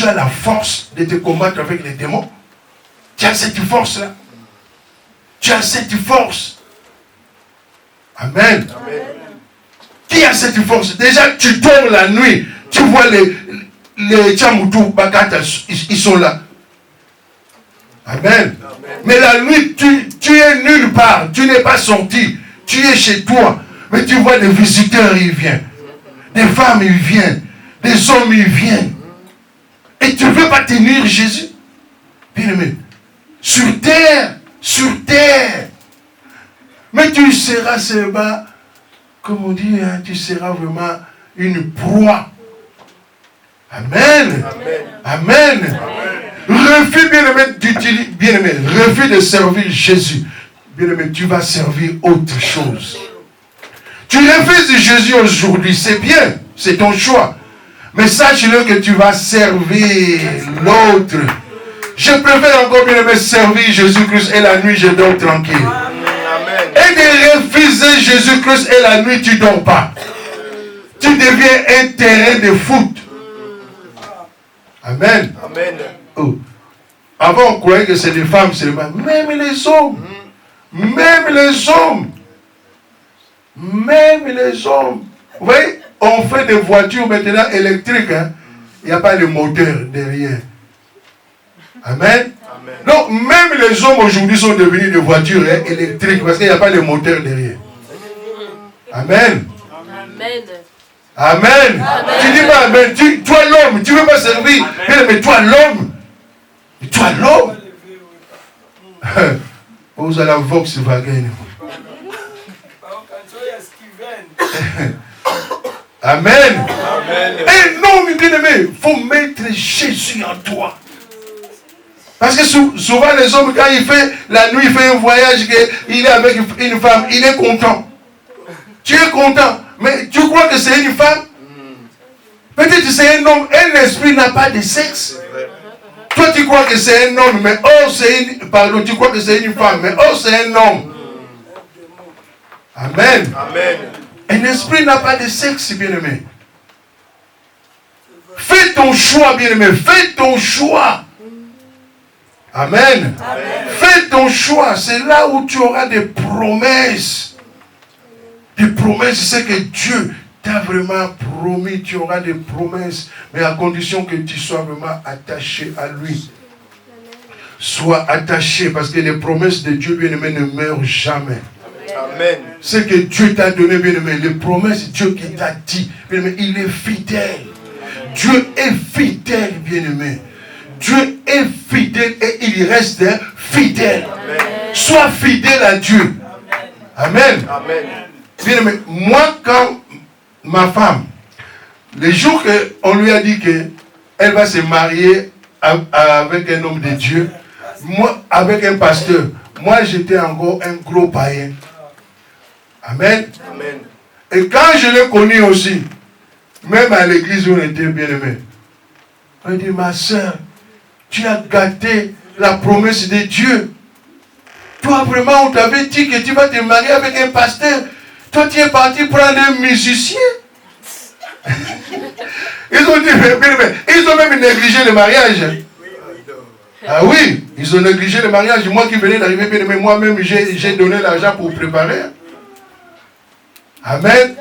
tu as la force de te combattre avec les démons. Tu as cette force-là. Tu as cette force. Amen. Amen. Qui a cette force? Déjà, tu dors la nuit. Tu vois les Tchamoutou, Bakata, ils sont là. Amen. Amen. Mais la nuit, tu es nulle part. Tu n'es pas sorti. Tu es chez toi. Mais tu vois des visiteurs, ils viennent. Des femmes, ils viennent. Des hommes, ils viennent. Et tu ne veux pas tenir Jésus? Bien aimé. Sur terre. Mais tu seras seulement, comme on dit, hein, tu seras vraiment une proie. Amen. Amen. Refuse, bien-aimé, refuse de servir Jésus. Bien-aimé, tu vas servir autre chose. Tu refuses Jésus aujourd'hui, c'est bien, c'est ton choix. Mais sache-le que tu vas servir l'autre. Je préfère encore, bien-aimé, servir Jésus-Christ et la nuit je dors tranquille. Amen. Et de refuser Jésus-Christ et la nuit tu ne dors pas. Tu deviens un terrain de foot. Amen. Amen. Oh. Avant on croyait que c'est des femmes seulement. Même les hommes. Même les hommes. Même les hommes. Vous voyez, on fait des voitures maintenant électriques. Hein? Il n'y a pas de moteur derrière. Amen. Amen. Donc, même les hommes aujourd'hui sont devenus des voitures électriques parce qu'il n'y a pas de moteur derrière. Amen. Amen. Amen. Amen. Tu dis pas Amen. Toi l'homme, tu ne veux pas servir. Mais toi l'homme. Toi l'homme. Vous avez la Volkswagen. Amen. Amen. Et non, mes bien-aimés, il faut mettre Jésus en toi. Parce que souvent les hommes, quand il fait la nuit, il fait un voyage, il est avec une femme, il est content. Tu es content, mais tu crois que c'est une femme? Peut-être que c'est un homme, un esprit n'a pas de sexe. Toi tu crois que c'est un homme, mais oh c'est une... Pardon, tu crois que c'est une femme, mais oh c'est un homme. Amen. Amen. Un esprit n'a pas de sexe, bien-aimé. Fais ton choix, bien-aimé, fais ton choix. Amen. Amen. Fais ton choix. C'est là où tu auras des promesses. Des promesses, c'est que Dieu t'a vraiment promis. Tu auras des promesses. Mais à condition que tu sois vraiment attaché à lui. Sois attaché. Parce que les promesses de Dieu, bien-aimé, ne meurent jamais. Amen. Ce que Dieu t'a donné, bien-aimé. Les promesses, Dieu qui t'a dit. Bien-aimé, il est fidèle. Dieu est fidèle, bien-aimé. Dieu est fidèle et il reste fidèle. Amen. Sois fidèle à Dieu. Amen. Amen. Bien aimé, moi, quand ma femme, le jour qu'on lui a dit qu'elle va se marier avec un homme de Dieu, moi, avec un pasteur, moi j'étais encore un gros païen. Amen. Amen. Et quand je l'ai connu aussi, même à l'église où on était bien aimé, on dit, ma soeur, tu as gâté la promesse de Dieu. Toi, vraiment, on t'avait dit que tu vas te marier avec un pasteur. Toi, tu es parti prendre un musicien. Ils ont dit, ils ont même négligé le mariage. Ah oui, ils ont négligé le mariage. Moi qui venais d'arriver, bien aimé, moi-même, j'ai donné l'argent pour préparer. Amen.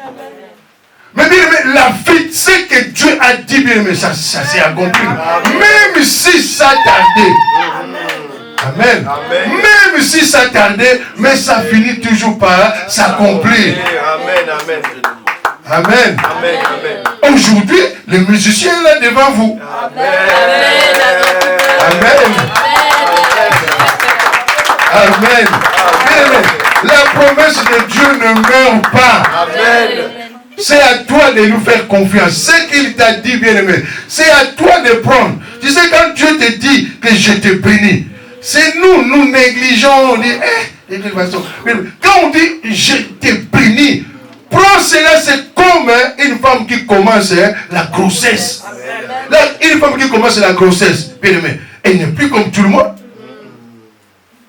Mais bien aimé, la vie, ce que Dieu a dit, bien aimé, ça s'est accompli. Même si ça tardait. Amen. Amen. Même si ça tardait, mais ça finit toujours par s'accomplir. Amen. Amen. Amen. Amen. Amen. Aujourd'hui, le musicien est là devant vous. Amen. Amen. Amen. Amen. La promesse de Dieu ne meurt pas. Amen. C'est à toi de nous faire confiance. Ce qu'il t'a dit, bien-aimé, c'est à toi de prendre. Tu sais, quand Dieu te dit que je te bénis, c'est nous négligeons, on dit, quand on dit je te bénis, prends cela, c'est comme une femme qui commence la grossesse. Là, une femme qui commence la grossesse, bien aimé, elle n'est plus comme tout le monde.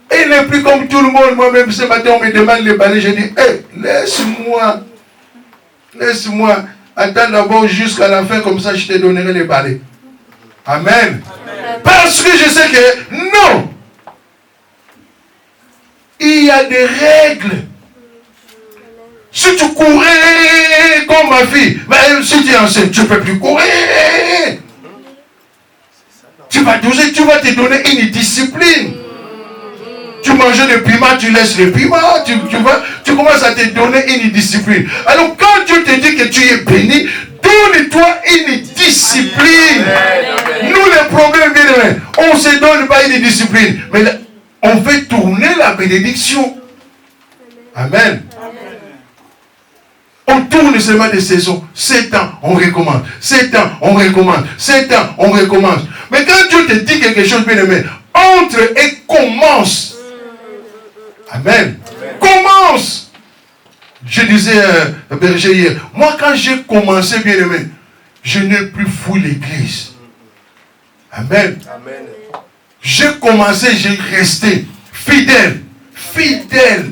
Elle n'est plus comme tout le monde. Moi-même, ce matin, on me demande les balais, je dis, hey, laisse-moi, attends d'abord jusqu'à la fin, comme ça je te donnerai les balais. Amen. Parce que je sais que non. Il y a des règles. Si tu courais comme ma fille, ben, si tu es enceinte, tu ne peux plus courir. Tu vas te donner une discipline. Tu manges des piments, tu laisses les piments, tu commences à te donner une discipline. Alors quand Dieu te dit que tu es béni, donne-toi une discipline. Nous les problèmes, bien, on ne se donne pas une discipline, mais on veut tourner la bénédiction. Amen. On tourne seulement des saisons. 7 ans, on recommence. 7 ans, on recommence. 7 ans, on recommence. Mais quand Dieu te dit quelque chose, bien aimé, entre et commence. Amen. Commence. Je disais berger hier, moi quand j'ai commencé, bien aimé, je n'ai plus fouillé l'église. Amen. Amen. J'ai commencé, j'ai resté fidèle. Fidèle.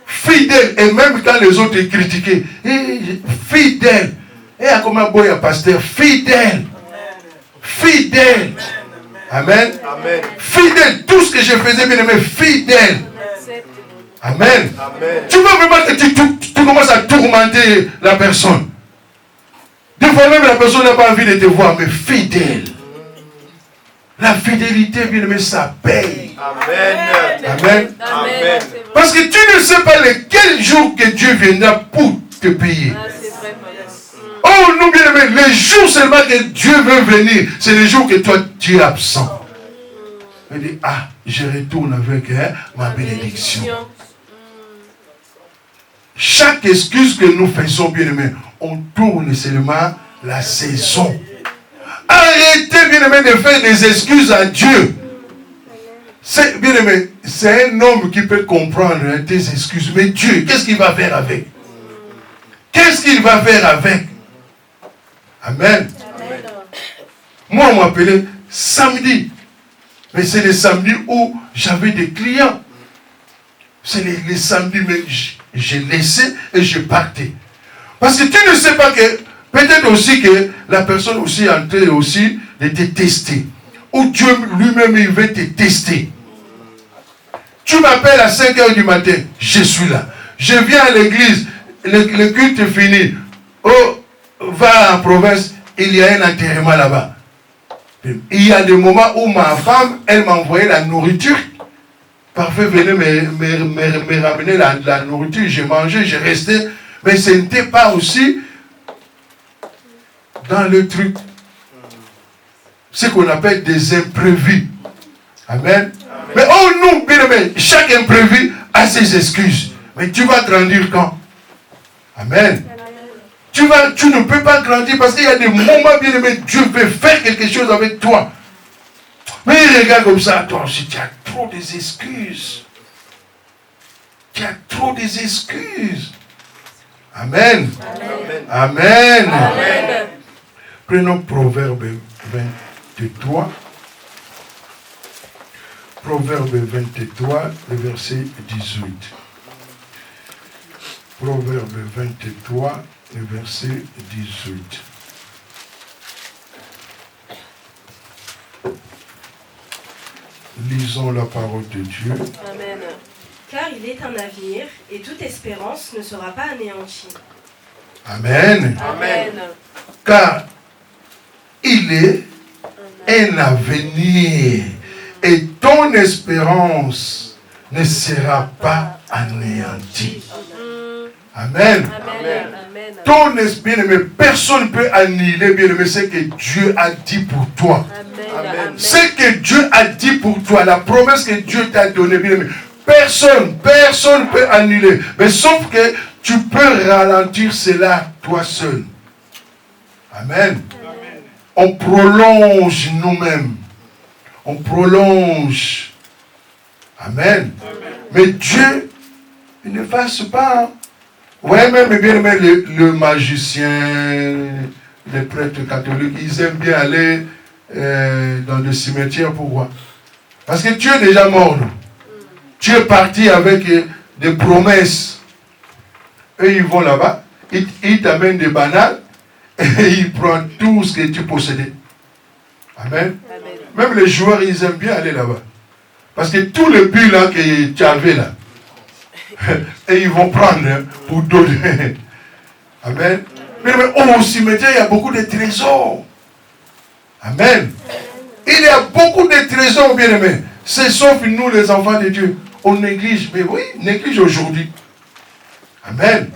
Fidèle. Et même quand les autres critiquaient, fidèle. Et à comment boy un pasteur, fidèle. Fidèle. Amen. Amen. Fidèle. Tout ce que je faisais, bien aimé, fidèle. Amen. Amen. Tu vois vraiment que tu commences à tourmenter la personne. Des fois même la personne n'a pas envie de te voir, mais fidèle. La fidélité, bien aimé, ça paye. Amen. Amen. Amen. Parce que tu ne sais pas quel jour que Dieu viendra pour te payer. Oh, nous, bien aimé, les jours seulement que Dieu veut venir, c'est les jours que toi, tu es absent. Il dit, je retourne avec ma bénédiction. Chaque excuse que nous faisons, bien aimé, on tourne seulement la saison. Arrêtez, bien aimé, de faire des excuses à Dieu. C'est, bien aimé, c'est un homme qui peut comprendre tes excuses. Mais Dieu, qu'est-ce qu'il va faire avec? Qu'est-ce qu'il va faire avec? Amen. Amen. Moi, on m'appelait samedi. Mais c'est les samedis où j'avais des clients. C'est les samedis, mais je laissais et je partais. Parce que tu ne sais pas que, peut-être aussi que la personne aussi est en train aussi de te tester. Ou Dieu lui-même, il veut te tester. Tu m'appelles à 5 heures du matin, je suis là. Je viens à l'église, le culte est fini. Oh, va en province, il y a un enterrement là-bas. Il y a des moments où ma femme, elle m'a envoyé la nourriture. Parfait, venez me ramener la nourriture. J'ai mangé, j'ai resté. Mais ce n'était pas aussi dans le truc. Ce qu'on appelle des imprévus. Amen. Mais oh non, bien aimé, chaque imprévu a ses excuses. Mais tu vas grandir quand? Amen. Tu ne peux pas grandir parce qu'il y a des moments, bien aimé, Dieu veut faire quelque chose avec toi. Mais il regarde comme ça, toi aussi, tu as trop des excuses. Tu as trop des excuses. Amen. Amen. Amen. Amen. Prenons Proverbe 23. Proverbe 23, le verset 18. Proverbe 23, le verset 18. Lisons la parole de Dieu. Amen. Car il est un avenir et toute espérance ne sera pas anéantie. Amen. Amen. Car il est un avenir et ton espérance ne sera pas anéantie. Amen. Amen. Ton esprit, mais personne ne peut annihiler, bien aimé, ce que Dieu a dit pour toi. Amen. Ce que Dieu a dit pour toi, la promesse que Dieu t'a donnée, bien aimé, personne ne peut annuler. Mais sauf que tu peux ralentir cela toi seul. Amen. On prolonge nous-mêmes. On prolonge. Amen. Mais Dieu, il ne fasse pas. Ouais, même bien aimé, le magicien, les prêtres catholiques, ils aiment bien aller dans le cimetière. Pourquoi? Parce que tu es déjà mort. Tu es parti avec des promesses. Eux, ils vont là-bas, ils t'amènent des bananes et ils prennent tout ce que tu possédais. Amen. Même les joueurs, ils aiment bien aller là-bas. Parce que tous les buts là que tu avais là, et ils vont prendre pour donner. Amen. Mais au cimetière, il y a beaucoup de trésors. Amen. Il y a beaucoup de trésors, bien aimés. C'est sauf nous, les enfants de Dieu. On néglige, mais oui, néglige aujourd'hui. Amen.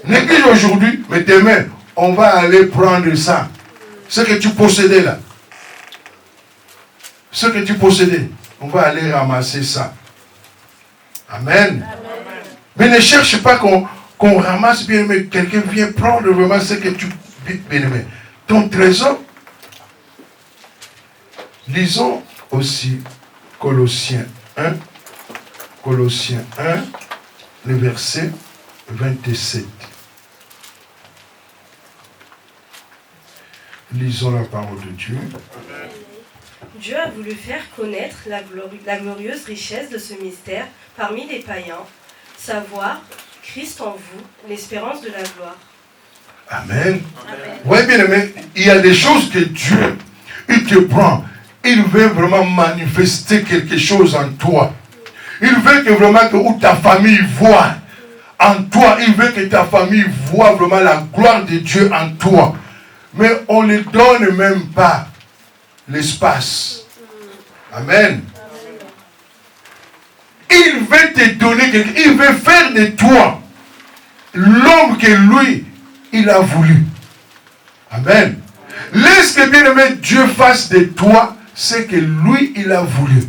Néglige aujourd'hui, mais demain, on va aller prendre ça. Ce que tu possédais là. Ce que tu possédais, on va aller ramasser ça. Amen. Mais ne cherche pas qu'on ramasse, bien aimé. Quelqu'un vient prendre vraiment ce que tu... Bien aimé. Ton trésor. Lisons aussi Colossiens 1. Colossiens 1, le verset 27. Lisons la parole de Dieu. Dieu a voulu faire connaître la glorieuse richesse de ce mystère parmi les païens, savoir Christ en vous, l'espérance de la gloire. Amen. Oui, bien aimé, il y a des choses que Dieu, il te prend. Il veut vraiment manifester quelque chose en toi. Il veut que vraiment que ta famille voit en toi. Il veut que ta famille voit vraiment la gloire de Dieu en toi. Mais on ne donne même pas l'espace. Amen. Il veut te donner quelque chose. Il veut faire de toi l'homme que lui, il a voulu. Amen. Laisse que bien aimé Dieu fasse de toi ce que lui, il a voulu.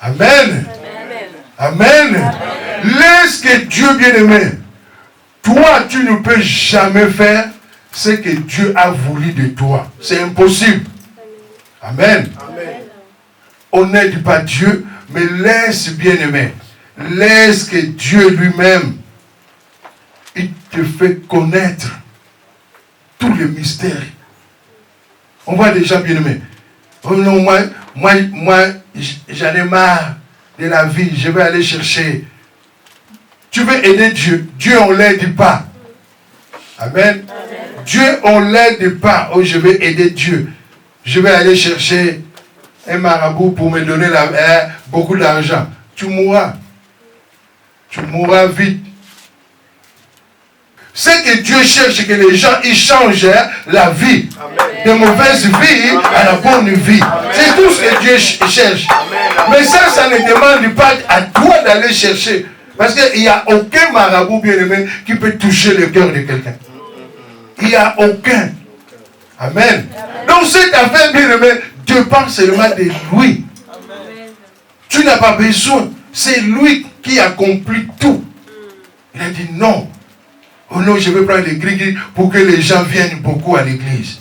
Amen. Amen. Amen. Laisse que Dieu bien aimé, toi, tu ne peux jamais faire ce que Dieu a voulu de toi. C'est impossible. Amen. Amen. On n'aide pas Dieu, mais laisse bien aimé. Laisse que Dieu lui-même, il te fait connaître tous les mystères. On voit déjà bien aimé. Oh non, moi, j'en ai marre de la vie. Je vais aller chercher. Tu veux aider Dieu. Dieu, on ne l'aide pas. Amen. Amen. Dieu, on ne l'aide pas. Oh, je vais aider Dieu. Je vais aller chercher un marabout pour me donner beaucoup d'argent. Tu mourras. Tu mourras vite. C'est que Dieu cherche que les gens ils changent la vie. Amen. De mauvaise vie Amen. À la bonne vie. C'est tout ce que Dieu cherche. Amen. Mais ça ne demande pas à toi d'aller chercher. Parce qu'il n'y a aucun marabout bien-aimé qui peut toucher le cœur de quelqu'un. Il n'y a aucun. Amen. Donc cette affaire bien-aimé dépend seulement de lui. Amen. Tu n'as pas besoin. C'est lui qui accomplit tout. Il a dit non. Oh non, je vais prendre des gris pour que les gens viennent beaucoup à l'église.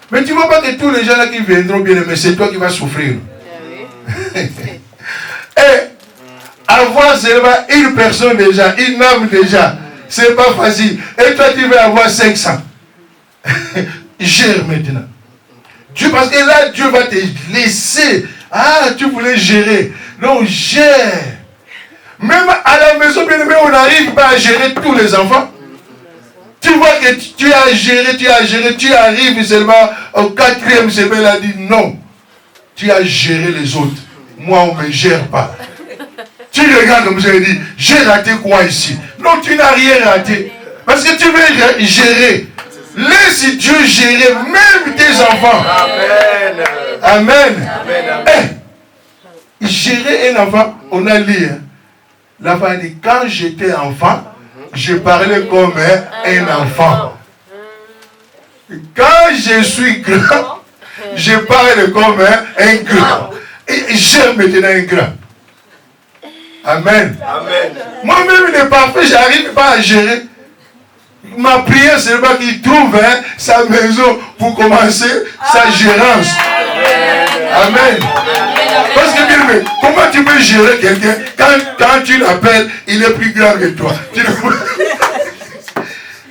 Mais tu ne vois pas que tous les gens là qui viendront bien aimés, c'est toi qui vas souffrir. Et avoir seulement une personne déjà, une âme déjà, c'est pas facile. Et toi tu veux avoir 500. Gère maintenant. Dieu, parce que là, Dieu va te laisser. Ah, tu voulais gérer. Non, gère. Même à la maison, bien aimé, on n'arrive pas à gérer tous les enfants. Tu vois que tu as géré, tu arrives seulement au 4e semaine, il a dit non. Tu as géré les autres. Moi, on ne me gère pas. Tu regardes comme ça et dis, j'ai raté quoi ici? Non, tu n'as rien raté. Parce que tu veux gérer. Laisse Dieu gérer même tes enfants. Amen. Amen. Amen. Hey, gérer un enfant, on a lu. L'enfant dit, quand j'étais enfant, je parlais comme un enfant. Quand je suis grand, je parle comme un grand. Et j'aime maintenant un grand. Amen. Amen. Moi-même, il est parfait, je n'arrive pas à gérer. Ma prière, c'est le mec qui trouve sa maison pour commencer sa gérance. Amen. Parce que bien aimé, comment tu peux gérer quelqu'un quand tu l'appelles, il est plus grand que toi?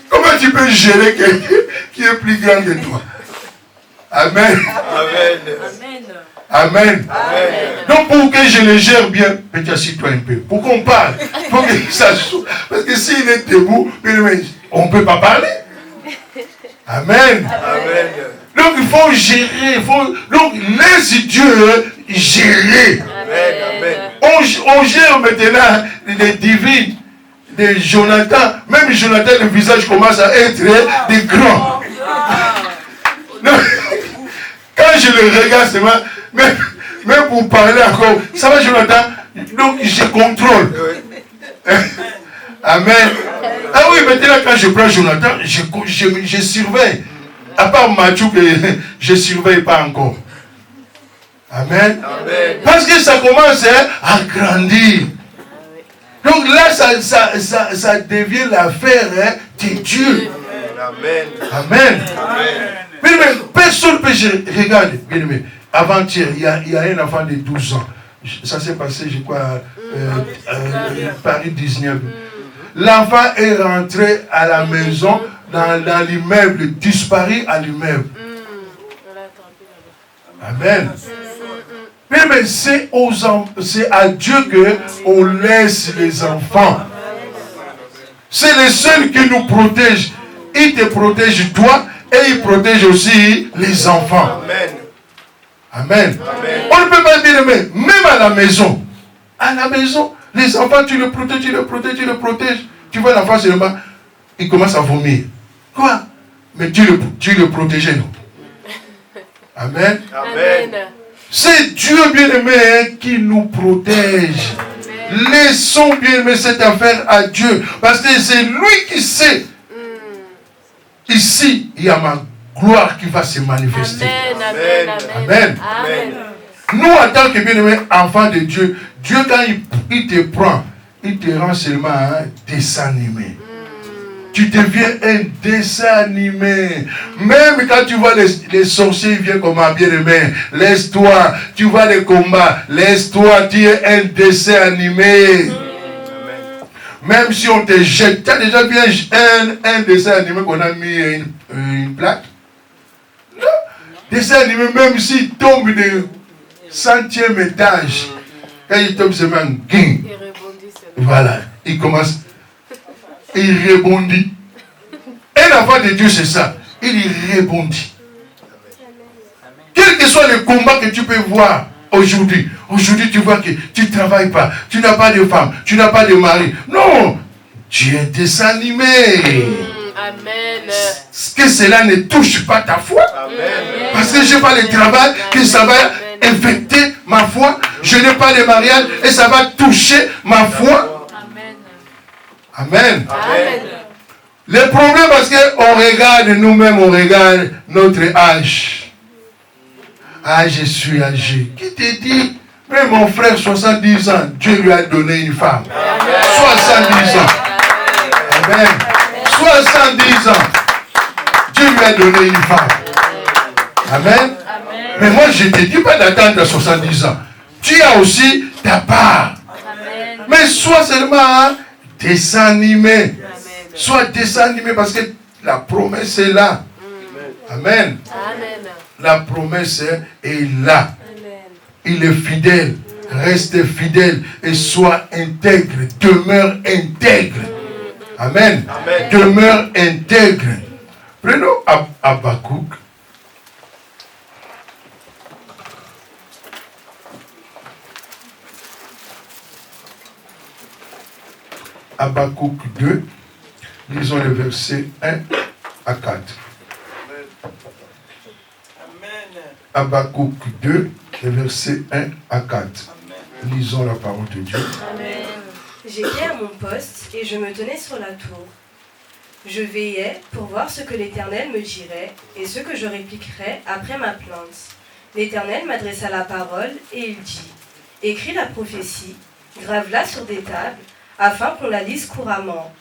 Comment tu peux gérer quelqu'un qui est plus grand que toi? Amen. Amen. Amen. Amen. Donc pour que je le gère bien, peut-être assis-toi un peu. Pour qu'on parle. Pour que ça soit. Parce que s'il est debout, on ne peut pas parler. Amen. Amen. Donc Donc il faut gérer. Donc laisse Dieu gérer. On gère maintenant les divines de Jonathan. Même Jonathan, le visage commence à être des grands. Donc, quand je le regarde, c'est même pour parler encore, ça va Jonathan? Donc je contrôle. Amen. Ah oui, maintenant quand je prends Jonathan, je surveille. À part Mathieu, que je ne surveille pas encore. Amen. Amen. Parce que ça commence à grandir. Donc là, ça devient l'affaire de Dieu. Amen. Amen. Mais personne ne peut regarder. Bien aimé, avant-hier, il y a un enfant de 12 ans. Ça s'est passé, je crois, Paris 19. L'enfant est rentré à la maison, dans l'immeuble, disparu à l'immeuble. Amen. Mais c'est à Dieu qu'on laisse les enfants. C'est le seul qui nous protège. Il te protège toi et il protège aussi les enfants. Amen. Amen. Amen. On ne peut pas dire, mais même à la maison, les enfants, tu les protèges. Tu vois l'enfant seulement, il commence à vomir. Quoi? Mais tu le protégeais, non? Amen. Amen. C'est Dieu bien-aimé qui nous protège. Amen. Laissons bien-aimé cette affaire à Dieu. Parce que c'est lui qui sait. Ici, il y a ma gloire qui va se manifester. Amen. Amen. Amen. Nous, en tant que bien-aimés enfants de Dieu, Dieu, quand il te prend, il te rend seulement un dessin animé. Tu deviens un dessin animé. Même quand tu vois les sorciers, ils viennent comme un bien-aimé. Laisse-toi. Tu vois les combats. Laisse-toi. Tu es un dessin animé. Même si on te jette. Tu as déjà vu un dessin animé qu'on a mis une plaque? Non. Dessin animé, même s'il tombe de 100e étage, quand il tombe, c'est même ging. Voilà. Il commence. Il rebondit. Un enfant de Dieu, c'est ça. Il rebondit. Quel que soit le combat que tu peux voir aujourd'hui, tu vois que tu ne travailles pas, tu n'as pas de femme, tu n'as pas de mari. Non, tu es dessin animé. Amen. Que cela ne touche pas ta foi. Amen. Parce que je n'ai pas le travail, que ça va infecter ma foi. Je n'ai pas de mariage et ça va toucher ma foi. Amen. Amen. Le problème, parce qu'on regarde nous-mêmes, on regarde notre âge. Ah, je suis âgé. Qui te dit, mais mon frère, 70 ans, Dieu lui a donné une femme. Amen. 70 ans. Amen. 70 ans. Dieu lui a donné une femme. Amen. Amen. Mais moi, je ne te dis pas d'attendre à 70 ans. Tu as aussi ta part. Amen. Mais sois seulement dessin animé. Sois dessin animé parce que la promesse est là. Amen. Amen. La promesse est là. Amen. Il est fidèle. Reste fidèle et sois intègre. Demeure intègre. Amen. Amen. Demeure intègre. Prenons Habakkuk. Habakkuk 2. Lisons les versets 1 à 4. Habakkuk 2, les versets 1 à 4. Amen. Lisons la parole de Dieu. Amen. J'étais à mon poste et je me tenais sur la tour. Je veillais pour voir ce que l'Éternel me dirait et ce que je répliquerais après ma plainte. L'Éternel m'adressa la parole et il dit : écris la prophétie, grave-la sur des tables, afin qu'on la lise couramment.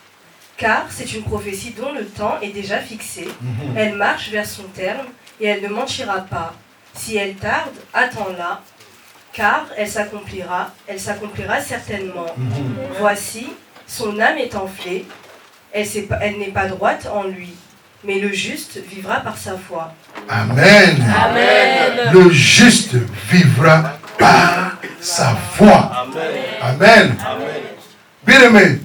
Car c'est une prophétie dont le temps est déjà fixé. Elle marche vers son terme et elle ne mentira pas. Si elle tarde, attends-la, car elle s'accomplira certainement. Voici, son âme est enflée, elle n'est pas droite en lui, mais le juste vivra par sa foi. Amen. Amen. Le juste vivra par sa foi. Amen. Amen. Bien-aimé,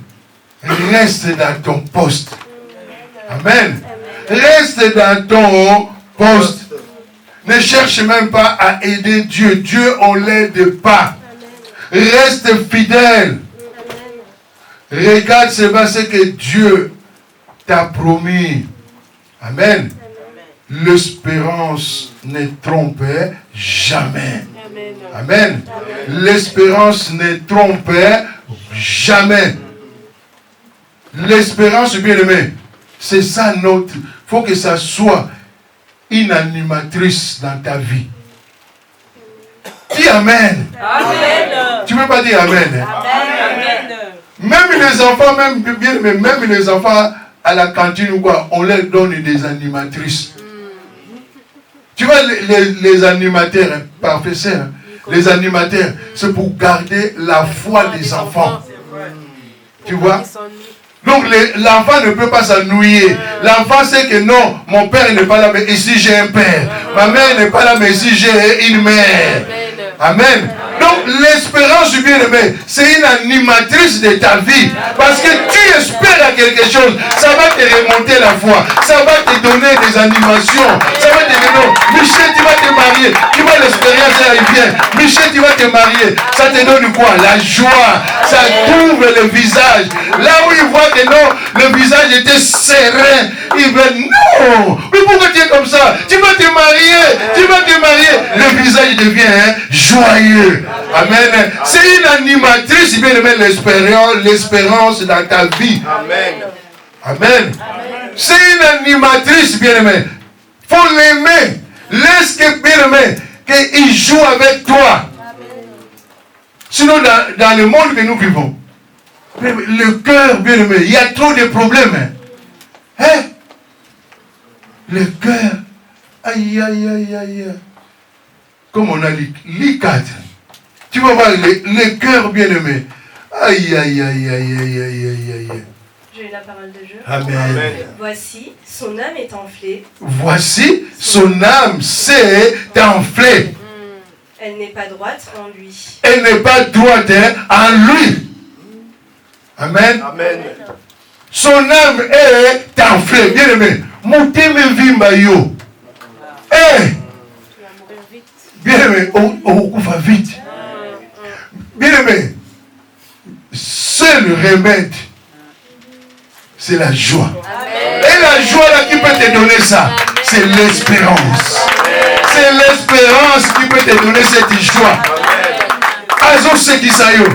reste dans ton poste. Amen. Reste dans ton poste. Ne cherche même pas à aider Dieu. Dieu, on ne l'aide pas. Reste fidèle. Regarde seulement ce que Dieu t'a promis. Amen. L'espérance ne trompe jamais. Amen. L'espérance ne trompe jamais. L'espérance, bien aimé, c'est ça notre. Il faut que ça soit une animatrice dans ta vie. Dis Amen. Amen. Tu ne peux pas dire Amen. Amen. Même les enfants, même les enfants à la cantine ou quoi, on leur donne des animatrices. Tu vois, les animateurs, professeurs, les animateurs, c'est pour garder la foi des enfants. Tu vois? Donc l'enfant ne peut pas s'ennuyer. L'enfant sait que non, mon père n'est pas là, mais ici j'ai un père. Ma mère n'est pas là, mais ici j'ai une mère. Amen. Donc l'espérance du bien-aimé, c'est une animatrice de ta vie. Parce que tu espères à quelque chose. Ça va te remonter la foi. Ça va te donner des animations. Ça va te dire non, Michel, tu vas te marier. Tu vois l'expérience, elle vient. Michel, tu vas te marier. Ça te donne quoi? La joie. Ça couvre le visage. Là où il voit que non, le visage était serein. Il veut non. Mais pourquoi tu es comme ça? Tu vas te marier. Tu vas te marier. Le visage devient joyeux. Amen. C'est une animatrice, bien aimé, l'espérance dans ta vie. Amen. Amen. C'est une animatrice, bien aimé. Il faut l'aimer. Laisse que, bien aimé, qu'il joue avec toi. Sinon, dans le monde que nous vivons, le cœur, bien aimé, il y a trop de problèmes. Hein? Le cœur, aïe, aïe, aïe, aïe. Comme on a dit, l'I4. Tu vas voir le cœur bien aimé. Aïe, aïe, aïe, aïe, aïe, aïe, aïe, aïe. J'ai eu la parole de Dieu. Amen. Voici, son âme est enflée. Voici, son âme s'est enflée. Elle n'est pas droite en lui. Elle n'est pas droite en lui. Amen. Amen. Son âme est enflée. Bien aimé. Montez mes vimba yo. Eh. Bien aimé, on va vite. Bien aimé, seul remède, c'est la joie. Amen. Et la joie là qui peut te donner ça, c'est l'espérance. C'est l'espérance qui peut te donner cette joie. Azo Sekisayo.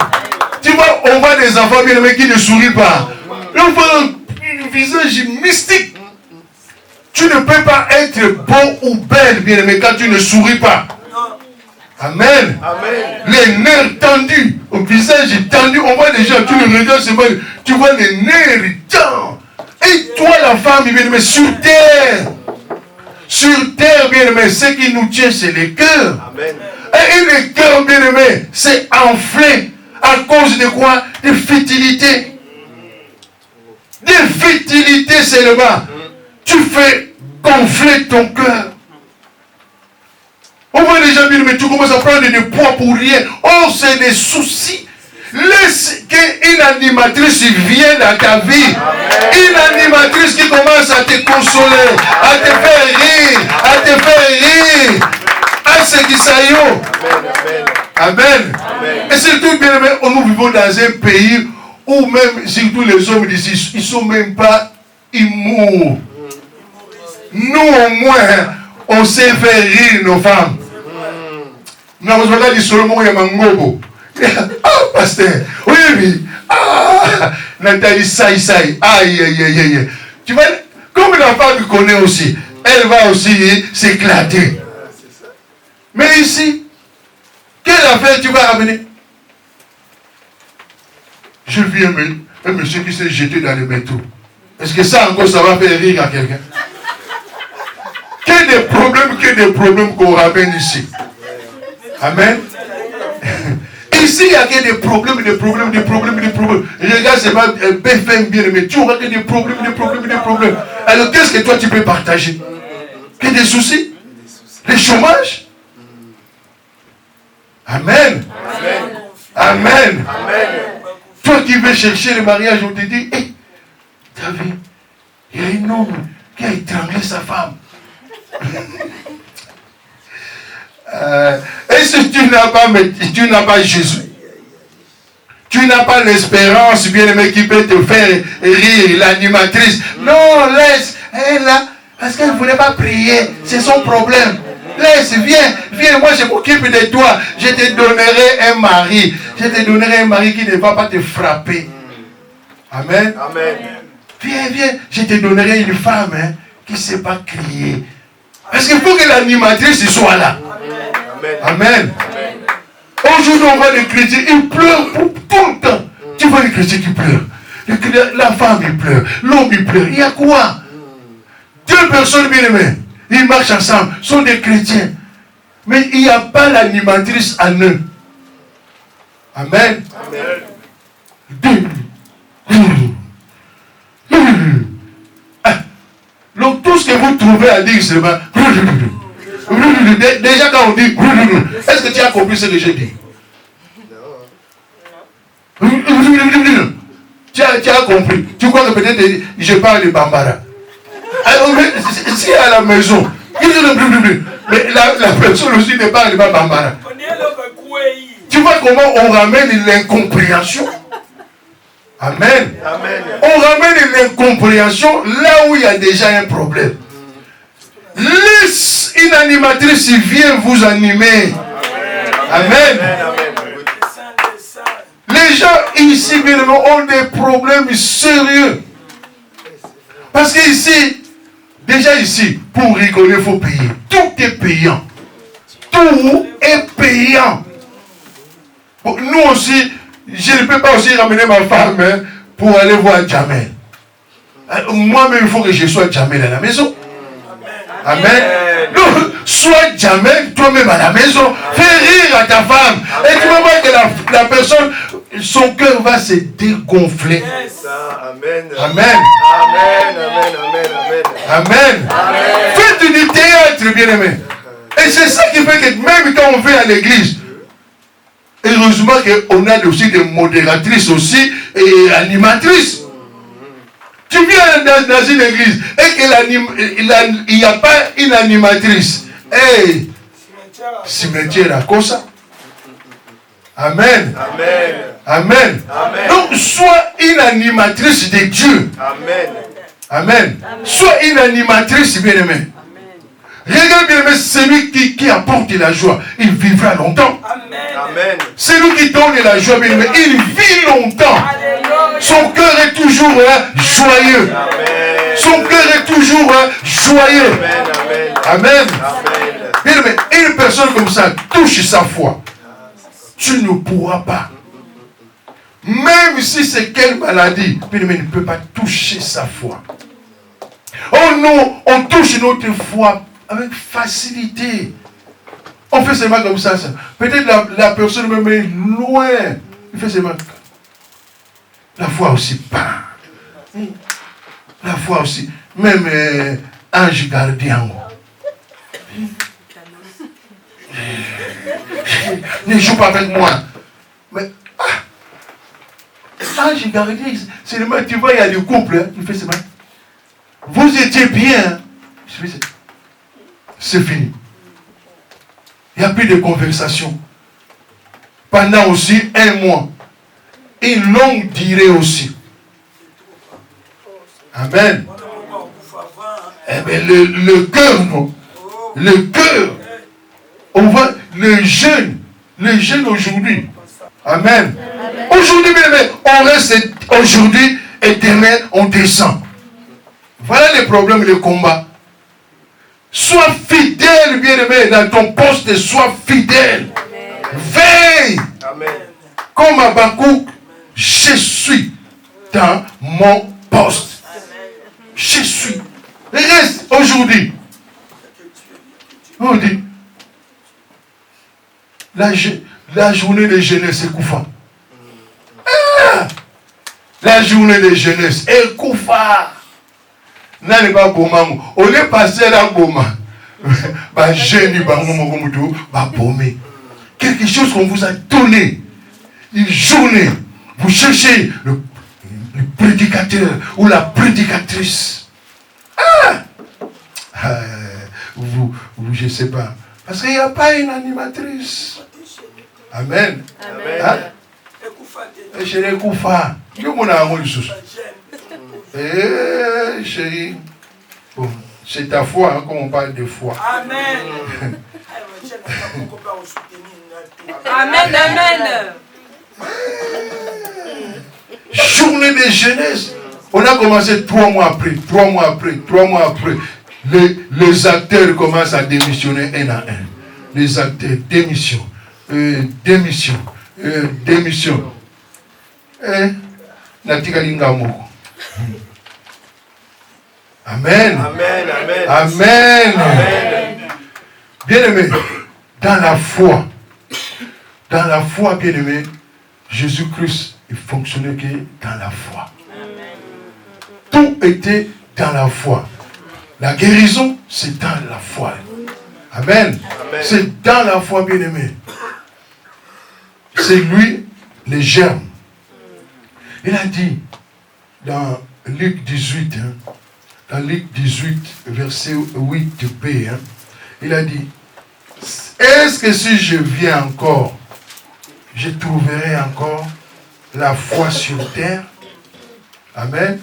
Tu vois, on voit des enfants bien aimés qui ne sourient pas. On voit un visage mystique. Tu ne peux pas être beau ou belle, bien aimé, quand tu ne souris pas. Amen. Amen. Les nerfs tendus, au visage tendu, on voit des gens, tu les regardes, tu vois les nerfs tendus. Et toi, la femme, bien aimé, sur terre, bien aimé, ce qui nous tient, c'est le cœur. Et le cœur, bien aimé, c'est enflé à cause de quoi? De fertilité. De fertilité seulement. Tu fais gonfler ton cœur. On voit les gens bien, mais tu commences à prendre du poids pour rien. Oh, c'est des soucis. Laisse qu'une animatrice vienne dans ta vie. Une animatrice qui commence à te consoler, à te faire rire, à te faire rire. À ce qui s'aille. Amen. Et surtout, bien aimé, nous vivons dans un pays où même, surtout les hommes d'ici, ils ne sont même pas immots. Nous, au moins, on sait faire rire nos femmes. Nous avons regardé Solomon et Mangobo. Ah, pasteur, oui. Ah, Nathalie Saï. Aïe, aïe, aïe, aïe. Tu vois, comme la femme connaît aussi, elle va aussi s'éclater. Mais ici, quelle affaire tu vas ramener? Je vis un monsieur qui s'est jeté dans le métro. Est-ce que ça encore, ça va faire rire à quelqu'un? Que des problèmes qu'on ramène ici. Amen. Ici, il n'y a que des problèmes. Regarde, c'est pas BFM bien aimé. Tu auras que des problèmes. Alors, qu'est-ce que toi, tu peux partager? Que des soucis? Les chômages? Amen. Amen. Toi qui veux chercher le mariage, on te dit, hé, t'as vu, il y a un homme qui a étranglé sa femme. Et si tu n'as pas Jésus, tu n'as pas l'espérance, bien-aimé, qui peut te faire rire, l'animatrice. Non, laisse. Elle là, parce qu'elle ne voulait pas prier. C'est son problème. Laisse, viens, moi je m'occupe de toi. Je te donnerai un mari. Je te donnerai un mari qui ne va pas te frapper. Amen. Amen. Viens, je te donnerai une femme qui ne sait pas crier. Parce qu'il faut que l'animatrice soit là. Amen. Amen. Aujourd'hui, on voit les chrétiens, ils pleurent pour tout le temps. Tu vois les chrétiens qui pleurent. La femme, il pleure. L'homme, il pleure. Il y a quoi? Deux personnes bien aimées, ils marchent ensemble, sont des chrétiens. Mais il n'y a pas l'animatrice en eux. Amen. Donc tout ce que vous trouvez à dire, c'est déjà quand on dit, est-ce que tu as compris ce que j'ai dit? Tu as compris. Tu crois que peut-être je parle de Bambara. Si à la maison, mais la personne aussi ne parle pas Bambara. Tu vois comment on ramène l'incompréhension? Amen. Amen. On ramène l'incompréhension là où il y a déjà un problème. Laisse une animatrice vient vous animer. Amen. Les gens ici ont des problèmes sérieux. Parce qu'ici, déjà ici, pour rigoler, il faut payer. Tout est payant. Tout est payant. Bon, nous aussi, je ne peux pas aussi ramener ma femme pour aller voir Jamel. Moi-même, il faut que je sois Jamel à la maison. Amen. Donc, sois Jamel toi-même à la maison. Fais rire à ta femme. Et tu vas voir que la personne, son cœur va se dégonfler. Amen. Amen. Amen. Faites du théâtre, bien-aimé. Et c'est ça qui fait que même quand on fait à l'église, heureusement qu'on a aussi des modératrices aussi et animatrices. Tu viens dans une église et qu'il n'y a pas une animatrice. Hey, cimetière à cause ça. Amen. Amen. Donc, sois une animatrice de Dieu. Amen. Sois une animatrice, bien-aimé. Regarde bien, mais celui qui apporte la joie, il vivra longtemps. Amen. Celui qui donne la joie, bien aimé, il vit longtemps. Son cœur est toujours joyeux. Amen. Son cœur est toujours joyeux. Amen. Bien aimé, une personne comme ça touche sa foi. Tu ne pourras pas. Même si c'est quelle maladie, bien aimé, ne peut pas toucher sa foi. Oh non, on touche notre foi avec facilité. On fait seulement comme ça. Peut-être la personne même est loin. Il fait seulement. La foi aussi pas. La foi aussi. Même ange gardien. Ne joue pas avec moi. Mais ange gardien, c'est le même. Tu vois, il y a des couples. Hein, il fait seulement. Vous étiez bien. C'est fini. Il n'y a plus de conversation. Pendant aussi un mois. Une longue durée aussi. Amen. Eh bien, le cœur, non. Le cœur. On voit le jeune aujourd'hui. Amen. Aujourd'hui, on reste aujourd'hui et demain, on descend. Voilà les problèmes, les combats. Sois fidèle, bien-aimé, dans ton poste, sois fidèle. Veille. Amen. Comme Habakkuk, je suis dans mon poste. Je suis. Reste aujourd'hui. On dit, la journée de jeunesse est Koufa. La journée de jeunesse est Koufa. N'allez pas Bomango. On est passé là Boma. Bah jeune bah paumé. Quelque chose qu'on vous a donné. Une journée. Vous cherchez le prédicateur ou la prédicatrice. Vous, je ne sais pas. Parce qu'il n'y a pas une animatrice. Amen. Amen. Hein? Et chérie Koufa. Eh, chérie. Bon, c'est ta foi, hein, comme on parle de foi. Amen. Amen, amen. Journée de jeunesse. On a commencé 3 mois après, 3 mois après, 3 mois après. Les acteurs commencent à démissionner un à un. Les acteurs, démission, démission, démission. Amen. Amen. Amen. Amen. Bien-aimé, dans la foi, bien-aimé, Jésus-Christ, il fonctionnait que dans la foi. Tout était dans la foi. La guérison, c'est dans la foi. Amen. C'est dans la foi, bien-aimé. C'est lui, les germes. Il a dit dans Luc 18, dans Luc 18, verset 8b, il a dit, est-ce que si je viens encore, je trouverai encore la foi sur terre? Amen.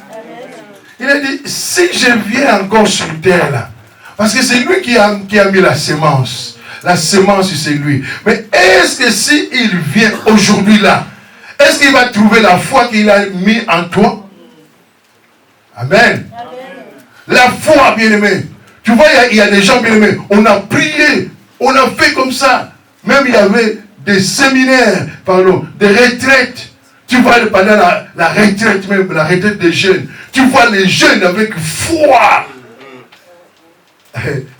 Il a dit, si je viens encore sur terre là, parce que c'est lui qui a mis la semence. La semence, c'est lui. Mais est-ce que s'il vient aujourd'hui là, est-ce qu'il va trouver la foi qu'il a mis en toi? Amen. La foi, bien-aimé. Tu vois, il y a des gens, bien-aimés. On a prié, on a fait comme ça. Même il y avait des séminaires, pardon, des retraites. Tu vois, pendant la retraite, même la retraite des jeunes, tu vois les jeunes avec foi.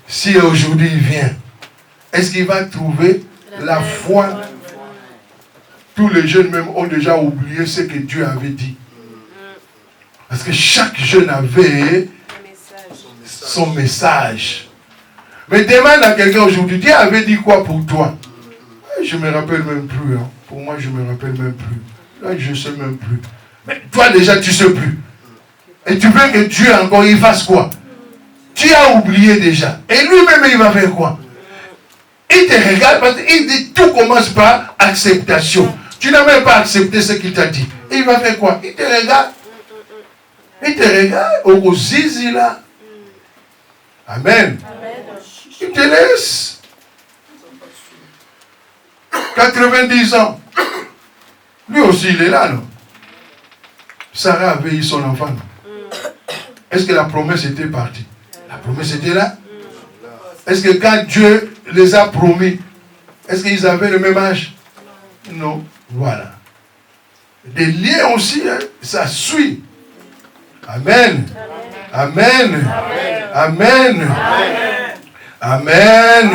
Si aujourd'hui il vient, est-ce qu'il va trouver la foi? Tous les jeunes même ont déjà oublié ce que Dieu avait dit. Parce que chaque jeune avait son message. Mais demande à quelqu'un aujourd'hui, Dieu avait dit quoi pour toi? Je ne me rappelle même plus. Pour moi, je ne me rappelle même plus. Là, je ne sais même plus. Mais toi déjà, tu ne sais plus. Et tu veux que Dieu encore, il fasse quoi? Tu as oublié déjà. Et lui-même, il va faire quoi? Il te regarde parce qu'il dit tout commence par acceptation. Tu n'as même pas accepté ce qu'il t'a dit. Et il va faire quoi? Il te regarde. Il te regarde. Au zizi là. Amen. Il te laisse. 90 ans. Lui aussi, il est là, non? Sarah avait eu son enfant. Est-ce que la promesse était partie? La promesse était là. Est-ce que quand Dieu les a promis, est-ce qu'ils avaient le même âge? Non. Voilà. Des liens aussi, ça suit. Amen. Amen. Amen. Amen. Amen.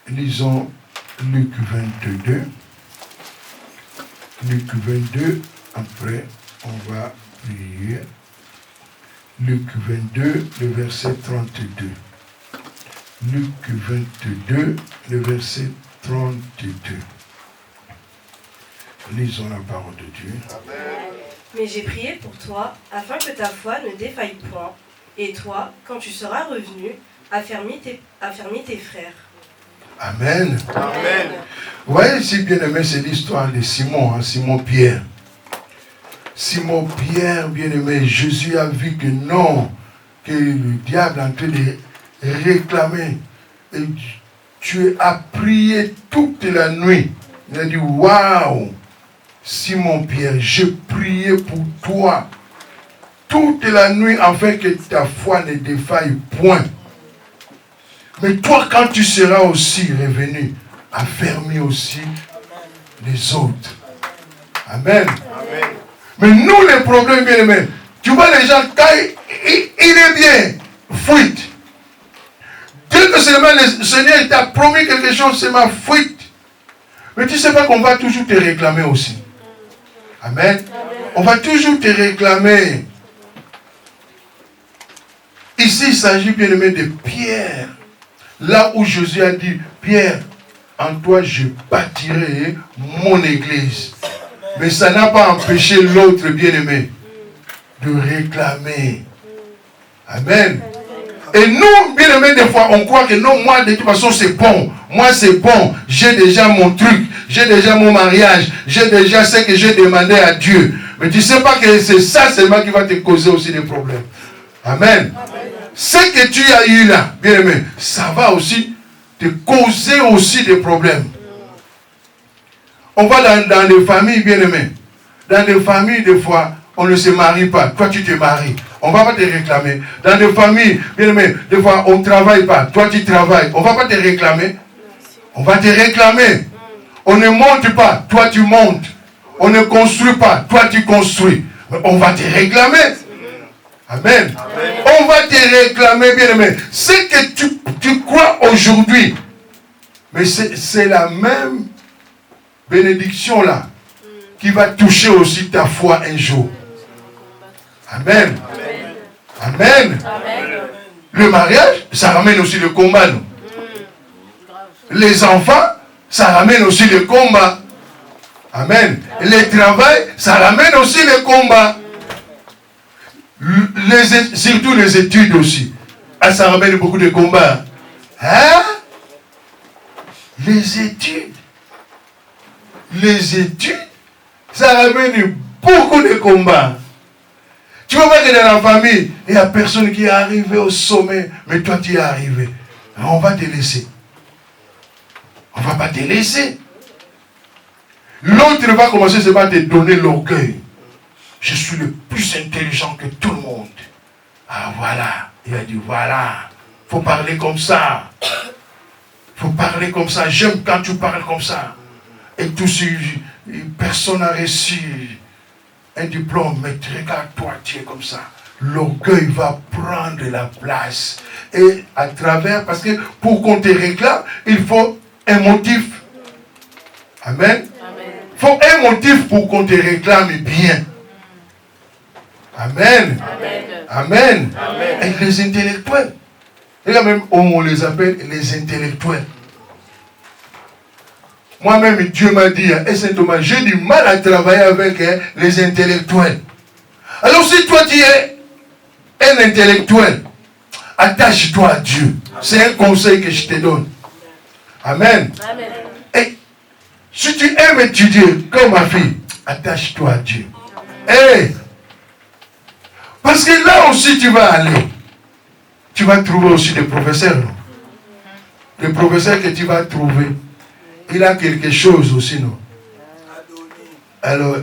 Lisons Luc 22. Luc 22, après on va prier. Luc 22, le verset 32. Luc 22, le verset 32. Lisons la parole de Dieu. Mais j'ai prié pour toi, afin que ta foi ne défaille point, et toi, quand tu seras revenu, affermis tes frères. Amen. Amen. Vous voyez, si bien aimé, c'est l'histoire de Simon, Simon Pierre. Simon Pierre, bien aimé, Jésus a vu que non, que le diable est en train de réclamer. Et tu as prié toute la nuit. Il a dit, waouh, Simon Pierre, j'ai prié pour toi toute la nuit afin que ta foi ne défaille point. Mais toi, quand tu seras aussi revenu, affermis aussi les autres. Amen. Amen. Mais nous, les problèmes, bien aimés, tu vois les gens, quand il est bien, fuite. Dès que seulement le Seigneur t'a promis quelque chose, c'est ma fuite. Mais tu ne sais pas qu'on va toujours te réclamer aussi. Amen. On va toujours te réclamer. Ici, il s'agit bien aimé de Pierre. Là où Jésus a dit, Pierre, en toi je bâtirai mon église. Mais ça n'a pas empêché l'autre bien-aimé de réclamer. Amen. Et nous, bien aimés, des fois, on croit que non, moi, de toute façon, c'est bon. Moi, c'est bon. J'ai déjà mon truc. J'ai déjà mon mariage. J'ai déjà ce que j'ai demandé à Dieu. Mais tu ne sais pas que c'est ça seulement qui va te causer aussi des problèmes. Amen. Ce que tu as eu là, bien aimé, ça va aussi te causer aussi des problèmes. On va dans les familles, bien aimées. Dans les familles, des fois, on ne se marie pas. Toi, tu te maries. On ne va pas te réclamer. Dans des familles, bien aimé, des fois, on ne travaille pas. Toi, tu travailles. On ne va pas te réclamer. On va te réclamer. On ne monte pas. Toi, tu montes. On ne construit pas. Toi, tu construis. Mais on va te réclamer. Amen. Amen. On va te réclamer, bien aimé. Ce que tu crois aujourd'hui, mais c'est la même bénédiction là qui va toucher aussi ta foi un jour. Amen. Amen. Amen. Amen. Le mariage, ça ramène aussi le combat. Non? Les enfants, ça ramène aussi le combat. Amen. Le travail, ça ramène aussi le combat. Surtout les études aussi. Ah, ça ramène beaucoup de combats. Hein? Les études, ça ramène beaucoup de combats. Tu vois pas que dans la famille, il n'y a personne qui est arrivé au sommet, mais toi tu es arrivé. On va te laisser. On ne va pas te laisser. L'autre va commencer seulement à te donner l'orgueil. Je suis le plus intelligent que tout le monde. Ah voilà. Il a dit voilà. Il faut parler comme ça. Il faut parler comme ça. J'aime quand tu parles comme ça. Et tout si personne n'a reçu un diplôme, mais regarde toi, tu es comme ça. L'orgueil va prendre la place. Et à travers, parce que pour qu'on te réclame, il faut un motif. Amen. Il faut un motif pour qu'on te réclame bien. Amen. Amen. Amen. Amen. Et les intellectuels. Et là même, on les appelle les intellectuels. Moi-même, Dieu m'a dit, et Saint Thomas, j'ai du mal à travailler avec les intellectuels. Alors si toi tu es un intellectuel, attache-toi à Dieu. C'est un conseil que je te donne. Amen. Amen. Et si tu aimes étudier, comme ma fille, attache-toi à Dieu. Et parce que là aussi tu vas aller, tu vas trouver aussi des professeurs. Non? Les professeurs que tu vas trouver, il a quelque chose aussi, non? Alors,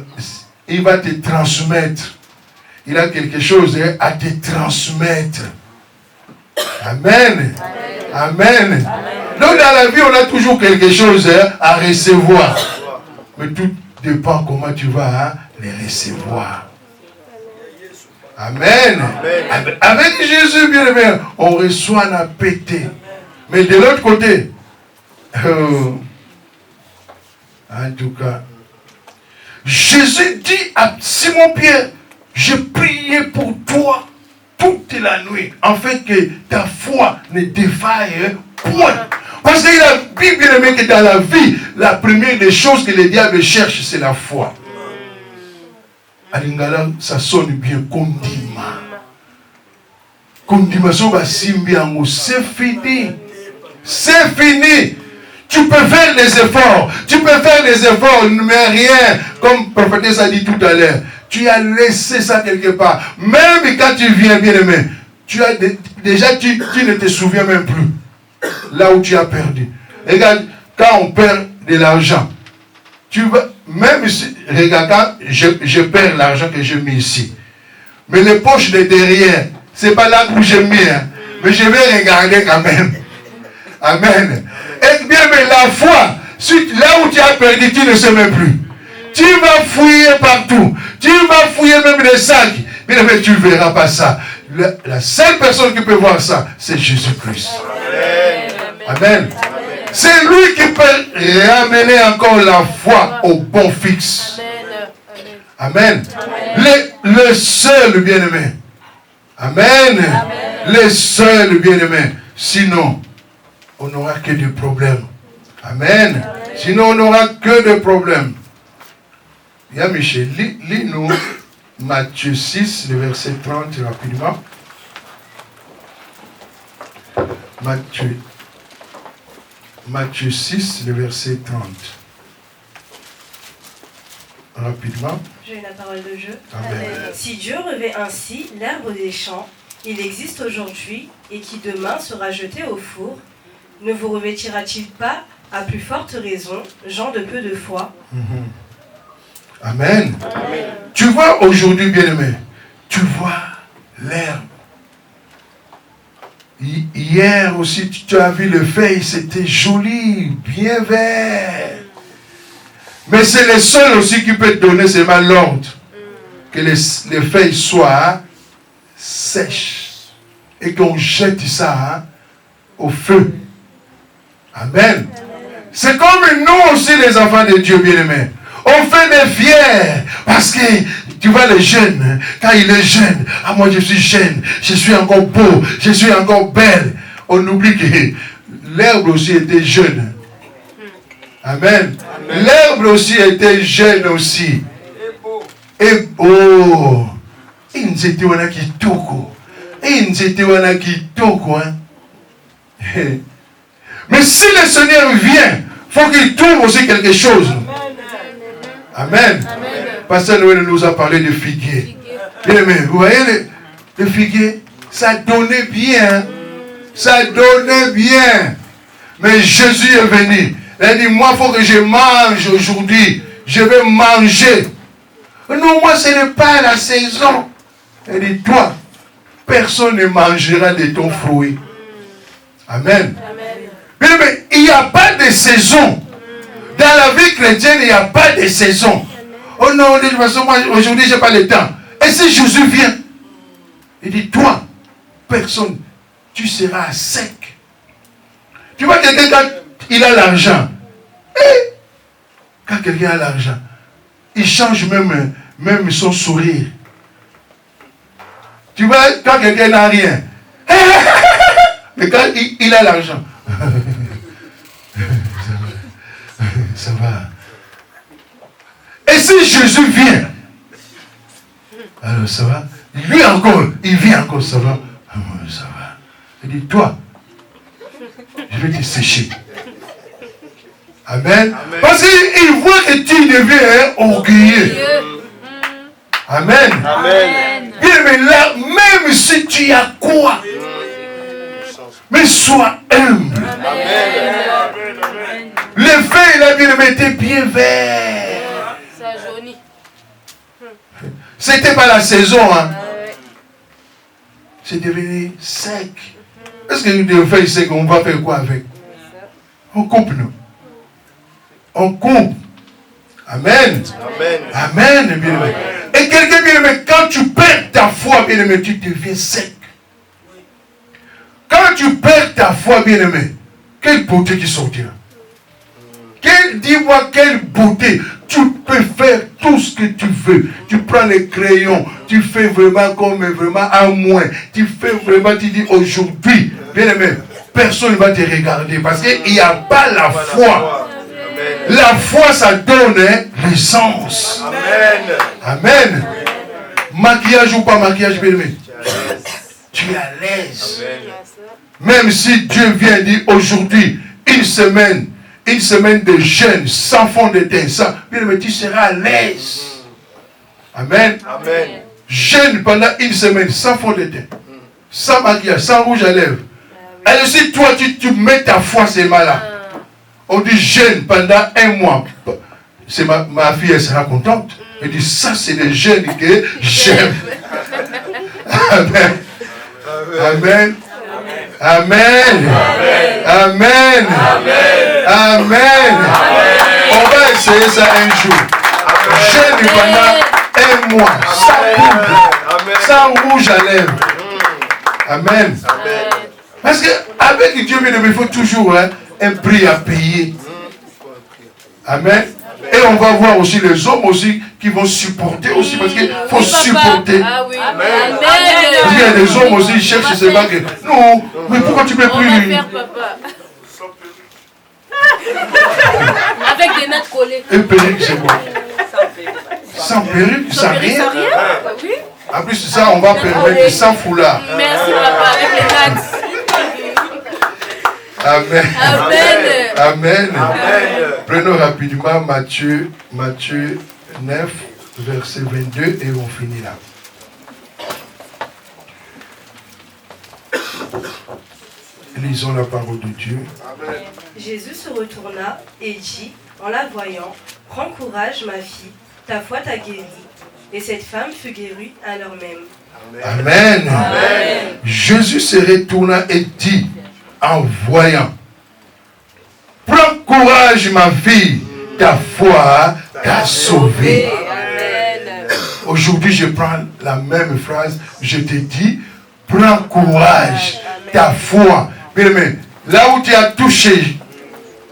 il va te transmettre. Il a quelque chose à te transmettre. Amen. Amen. Amen. Donc dans la vie, on a toujours quelque chose à recevoir. Mais tout dépend comment tu vas les recevoir. Amen. Amen. Avec Jésus, bien aimé, on reçoit la pété. Mais de l'autre côté, en tout cas, Jésus dit à Simon-Pierre, je priais pour toi toute la nuit, afin que ta foi ne défaille point. Parce qu'il a dit, bien aimé, que dans la vie, la première des choses que le diable cherche, c'est la foi. À Lingala, ça sonne bien, Kondima. Kondima, c'est fini. C'est fini. Tu peux faire des efforts. Tu peux faire des efforts, mais rien. Comme le prophète a dit tout à l'heure. Tu as laissé ça quelque part. Même quand tu viens, bien aimé, déjà tu ne te souviens même plus. Là où tu as perdu. Regarde, quand on perd de l'argent, tu vas, même si, regarde, quand je perds l'argent que j'ai mis ici. Mais les poches de derrière, c'est pas là où j'ai mis. Hein, mais je vais regarder quand même. Amen. Et bien, mais la foi, là où tu as perdu, tu ne sais même plus. Tu vas fouiller partout. Tu vas fouiller même les sacs. Mais tu ne verras pas ça. La seule personne qui peut voir ça, c'est Jésus-Christ. Amen. Amen. C'est lui qui peut ramener encore la foi au bon fixe. Amen. Le seul bien-aimé. Amen. Le seul bien-aimé. Sinon, on n'aura que des problèmes. Amen. Sinon, on n'aura que des problèmes. Ya Michel, lis-nous Matthieu 6, le verset 30, rapidement. Matthieu 6, le verset 30. Rapidement. J'ai la parole de Dieu. Amen. Si Dieu revêt ainsi l'herbe des champs, il existe aujourd'hui et qui demain sera jeté au four, ne vous revêtira-t-il pas à plus forte raison, gens de peu de foi? Amen. Amen. Tu vois aujourd'hui, bien-aimé, tu vois l'herbe. Hier aussi, tu as vu le feuille, c'était joli, bien vert. Mais c'est le seul aussi qui peut te donner seulement l'ordre que les feuilles soient sèches et qu'on jette ça au feu. Amen. C'est comme nous aussi, les enfants de Dieu, bien-aimés. On fait des fiers parce que tu vois les jeunes, quand il est jeune, ah moi je suis jeune, je suis encore beau, je suis encore belle. On oublie que l'herbe aussi était jeune. Amen. L'herbe aussi était jeune aussi. Et oh, il nous était wana kitoko. Il nous était wana kitoko. Mais si le Seigneur vient, il faut qu'il trouve aussi quelque chose. Amen. Pasteur Noël nous a parlé de figuier. Bien, mais vous voyez le figuier, ça donnait bien. Ça donnait bien. Mais Jésus est venu. Il a dit, moi, il faut que je mange aujourd'hui. Je vais manger. Non, moi, ce n'est pas la saison. Il dit, toi, personne ne mangera de ton fruit. Amen. Bien, mais il n'y a pas de saison. Dans la vie chrétienne, il n'y a pas de saison. Oh non, de toute façon, moi, aujourd'hui, je n'ai pas le temps. Et si Jésus vient, il dit, toi, personne, tu seras sec. Tu vois quelqu'un quand il a l'argent. Et quand quelqu'un a l'argent, il change même son sourire. Tu vois, quand quelqu'un n'a rien. Mais quand il a l'argent. Ça va. Et si Jésus vient, alors ça va. Lui encore, il vient encore, ça va. Ça va. Il dit, toi, je vais te sécher. Amen. Parce qu'il voit que tu deviens orgueilleux. Amen. Amen. Bien, mais là, même si tu as quoi, mais sois humble. Amen. Les feuilles, là, bien aimé, étaient bien verts. Ça jaunit. C'était pas la saison, hein. C'est devenu sec. Est-ce que les feuilles secs, on va faire quoi avec? On coupe, nous. On coupe. Amen. Amen. Amen, bien aimé. Et quelqu'un, bien aimé, quand tu perds ta foi, bien aimé, tu deviens sec. Quand tu perds ta foi, bien aimé, quelle beauté qui sortira. Dis-moi quelle beauté. Tu peux faire tout ce que tu veux. Tu prends les crayons, tu fais vraiment comme vraiment à moins. Tu fais vraiment, tu dis aujourd'hui, bien aimé, personne ne va te regarder parce qu'il n'y a pas la foi. La foi, ça donne l'essence. Amen. Amen. Maquillage ou pas maquillage, bien aimé, tu es à l'aise. Même si Dieu vient dire aujourd'hui, une semaine de jeûne, sans fond de teint, bien aimé, tu seras à l'aise. Amen. Amen. Jeûne pendant une semaine, sans fond de teint, sans maquillage, sans rouge à lèvres. Et si toi, tu mets ta foi seulement là, on dit jeûne pendant un mois. C'est ma fille, elle sera contente. Elle dit, ça, c'est le jeûne que j'aime. Amen. Amen. Amen. Amen. Amen. On va essayer ça un jour. Jeûne pendant un mois. Sans rouge à lèvres. Amen. Parce qu'avec Dieu, il faut toujours un prix à payer. Amen. Et on va voir aussi les hommes aussi qui vont supporter aussi parce qu'il faut supporter. Ah oui. Amen. Il y a des hommes aussi qui cherchent ces bagues. Non, mais pourquoi tu ne peux plus? On va faire, papa. Avec des notes collées. Un perruque, c'est bon. Sans perruque, sans rien. Oui. En plus de ça, on va permettre sans foulard. Merci papa avec les nattes. Amen. Amen. Amen. Amen. Prenons rapidement Matthieu 9, verset 22 et on finit là. Lisons la parole de Dieu. Jésus se retourna et dit, en la voyant, « Prends courage, ma fille, ta foi t'a guérie. » Et cette femme fut guérie à l'heure même. Amen. Amen. Jésus se retourna et dit, en voyant, « Prends courage, ma fille, ta foi t'a sauvée. » Amen. Aujourd'hui, je prends la même phrase. Je te dis, prends courage, ta foi. Mais là où tu as touché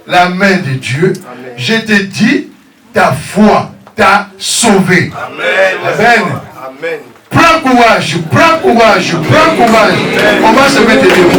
la main de Dieu, je te dis, ta foi t'a sauvé. Amen. Amen. Amen. Prends courage, prends courage, prends courage. On va se mettre debout.